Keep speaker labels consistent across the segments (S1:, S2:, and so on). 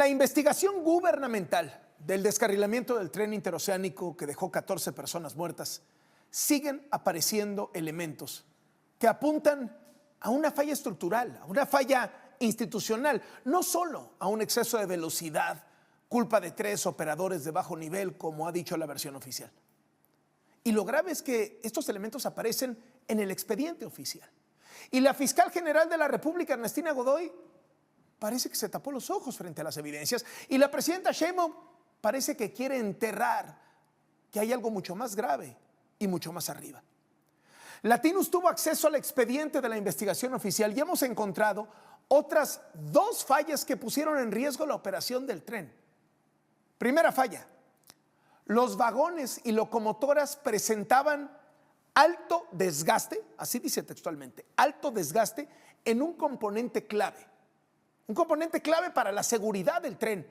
S1: la investigación gubernamental del descarrilamiento del tren interoceánico que dejó 14 personas muertas, siguen apareciendo elementos que apuntan a una falla estructural, a una falla institucional, no solo a un exceso de velocidad, culpa de 3 operadores de bajo nivel, como ha dicho la versión oficial. Y lo grave es que estos elementos aparecen en el expediente oficial. Y la fiscal general de la República, Ernestina Godoy, parece que se tapó los ojos frente a las evidencias. Y la presidenta Sheinbaum parece que quiere enterrar que hay algo mucho más grave y mucho más arriba. Latinus tuvo acceso al expediente de la investigación oficial y hemos encontrado otras 2 fallas que pusieron en riesgo la operación del tren. Primera falla: los vagones y locomotoras presentaban alto desgaste, así dice textualmente, alto desgaste en un componente clave para la seguridad del tren: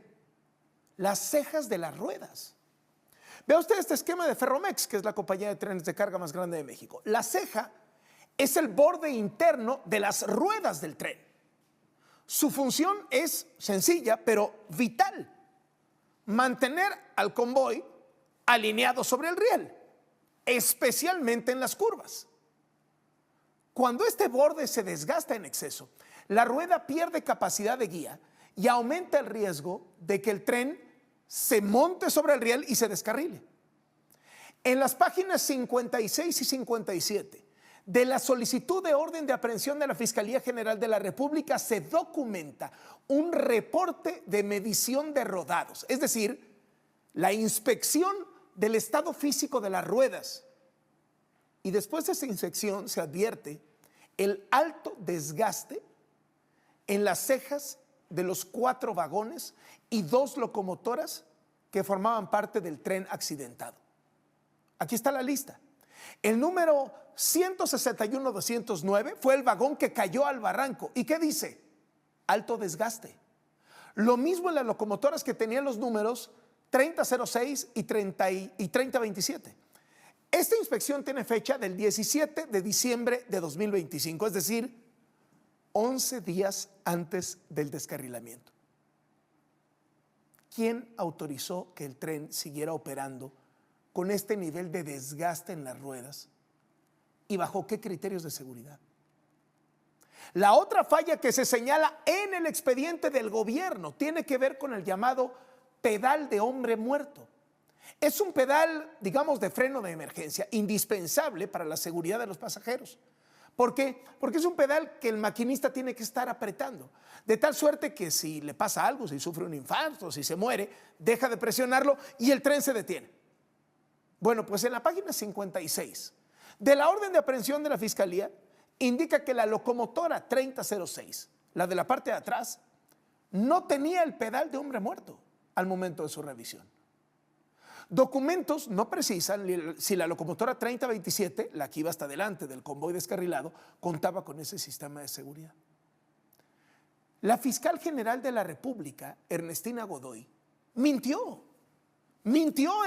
S1: las cejas de las ruedas. Vea usted este esquema de Ferromex, que es la compañía de trenes de carga más grande de México. La ceja es el borde interno de las ruedas del tren. Su función es sencilla, pero vital: mantener al convoy alineado sobre el riel, especialmente en las curvas. Cuando este borde se desgasta en exceso, la rueda pierde capacidad de guía y aumenta el riesgo de que el tren se monte sobre el riel y se descarrile. En las páginas 56 y 57 de la solicitud de orden de aprehensión de la Fiscalía General de la República se documenta un reporte de medición de rodados, es decir, la inspección del estado físico de las ruedas. Y después de esa inspección se advierte el alto desgaste en las cejas de los 4 vagones y 2 locomotoras que formaban parte del tren accidentado. Aquí está la lista. El número 161-209 fue el vagón que cayó al barranco. ¿Y qué dice? Alto desgaste. Lo mismo en las locomotoras que tenían los números 3006 y 3027. Esta inspección tiene fecha del 17 de diciembre de 2025, es decir, 11 días antes del descarrilamiento. ¿Quién autorizó que el tren siguiera operando con este nivel de desgaste en las ruedas y bajo qué criterios de seguridad? La otra falla que se señala en el expediente del gobierno tiene que ver con el llamado pedal de hombre muerto. Es un pedal, digamos, de freno de emergencia, indispensable para la seguridad de los pasajeros. ¿Por qué? Porque es un pedal que el maquinista tiene que estar apretando, de tal suerte que si le pasa algo, si sufre un infarto, si se muere, deja de presionarlo y el tren se detiene. Bueno, pues en la página 56 de la orden de aprehensión de la Fiscalía indica que la locomotora 3006, la de la parte de atrás, no tenía el pedal de hombre muerto al momento de su revisión. Documentos no precisan si la locomotora 3027, la que iba hasta delante del convoy descarrilado, contaba con ese sistema de seguridad. La fiscal general de la República, Ernestina Godoy, mintió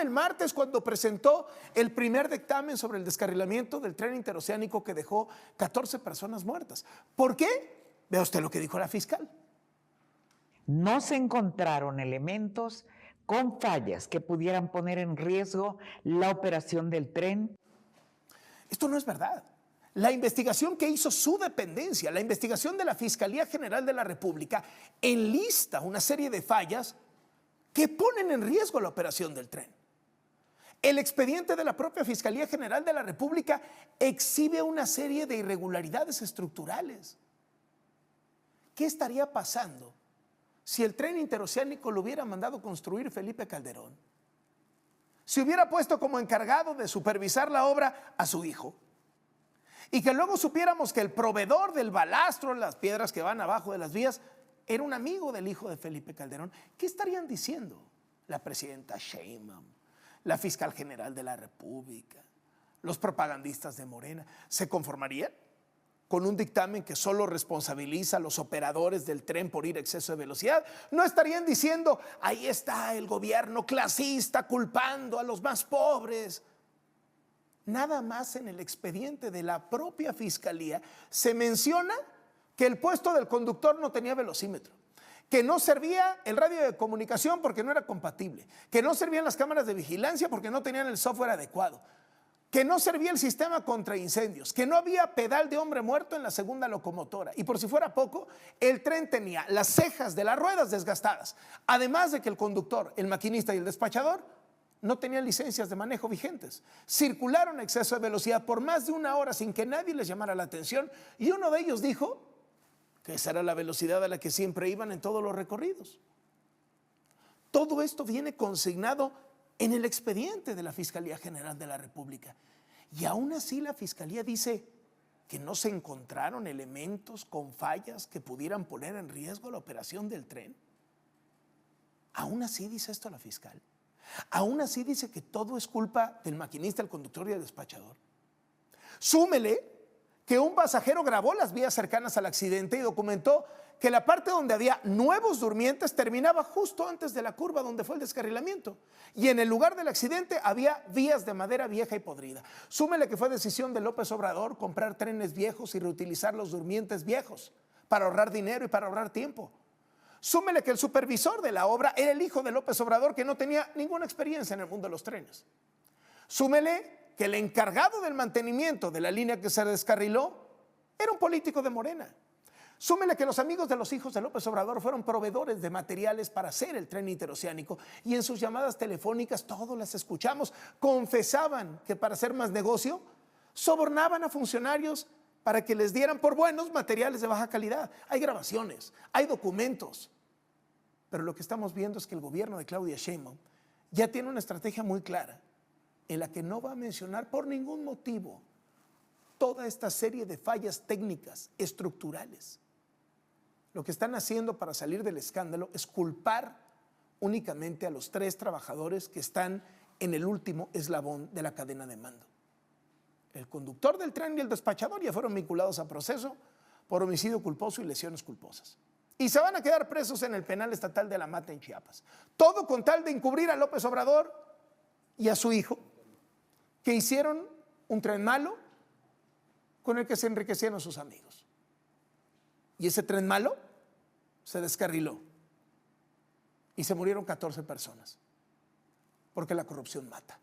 S1: el martes cuando presentó el primer dictamen sobre el descarrilamiento del tren interoceánico que dejó 14 personas muertas. ¿Por qué? Vea usted lo que dijo la fiscal.
S2: No se encontraron elementos con fallas que pudieran poner en riesgo la operación del tren.
S1: Esto no es verdad. La investigación que hizo su dependencia, la investigación de la Fiscalía General de la República, enlista una serie de fallas que ponen en riesgo la operación del tren. El expediente de la propia Fiscalía General de la República exhibe una serie de irregularidades estructurales. ¿Qué estaría pasando si el tren interoceánico lo hubiera mandado construir Felipe Calderón? Si hubiera puesto como encargado de supervisar la obra a su hijo, y que luego supiéramos que el proveedor del balastro, las piedras que van abajo de las vías, era un amigo del hijo de Felipe Calderón, ¿qué estarían diciendo la presidenta Sheinbaum, la fiscal general de la República, los propagandistas de Morena? ¿Se conformarían con un dictamen que solo responsabiliza a los operadores del tren por ir a exceso de velocidad? ¿No estarían diciendo, ahí está el gobierno clasista culpando a los más pobres? Nada más en el expediente de la propia fiscalía se menciona que el puesto del conductor no tenía velocímetro, que no servía el radio de comunicación porque no era compatible, que no servían las cámaras de vigilancia porque no tenían el software adecuado, que no servía el sistema contra incendios, que no había pedal de hombre muerto en la segunda locomotora. Y por si fuera poco, el tren tenía las cejas de las ruedas desgastadas, además de que el conductor, el maquinista y el despachador no tenían licencias de manejo vigentes. Circularon a exceso de velocidad por más de una hora sin que nadie les llamara la atención, y uno de ellos dijo que esa era la velocidad a la que siempre iban en todos los recorridos. Todo esto viene consignado en el expediente de la Fiscalía General de la República. Y aún así la Fiscalía dice que no se encontraron elementos con fallas que pudieran poner en riesgo la operación del tren. Aún así dice esto la fiscal. Aún así dice que todo es culpa del maquinista, el conductor y el despachador. Súmele que un pasajero grabó las vías cercanas al accidente y documentó que la parte donde había nuevos durmientes terminaba justo antes de la curva donde fue el descarrilamiento. Y en el lugar del accidente había vías de madera vieja y podrida. Súmele que fue decisión de López Obrador comprar trenes viejos y reutilizar los durmientes viejos para ahorrar dinero y para ahorrar tiempo. Súmele que el supervisor de la obra era el hijo de López Obrador, que no tenía ninguna experiencia en el mundo de los trenes. Súmele que el encargado del mantenimiento de la línea que se descarriló era un político de Morena. Súmele que los amigos de los hijos de López Obrador fueron proveedores de materiales para hacer el tren interoceánico, y en sus llamadas telefónicas, todos las escuchamos, confesaban que para hacer más negocio sobornaban a funcionarios para que les dieran por buenos materiales de baja calidad. Hay grabaciones, hay documentos, pero lo que estamos viendo es que el gobierno de Claudia Sheinbaum ya tiene una estrategia muy clara en la que no va a mencionar por ningún motivo toda esta serie de fallas técnicas, estructurales. Lo que están haciendo para salir del escándalo es culpar únicamente a los 3 trabajadores que están en el último eslabón de la cadena de mando. El conductor del tren y el despachador ya fueron vinculados a proceso por homicidio culposo y lesiones culposas. Y se van a quedar presos en el penal estatal de La Mata en Chiapas. Todo con tal de encubrir a López Obrador y a su hijo, que hicieron un tren malo con el que se enriquecieron sus amigos. Y ese tren malo se descarriló y se murieron 14 personas, porque la corrupción mata.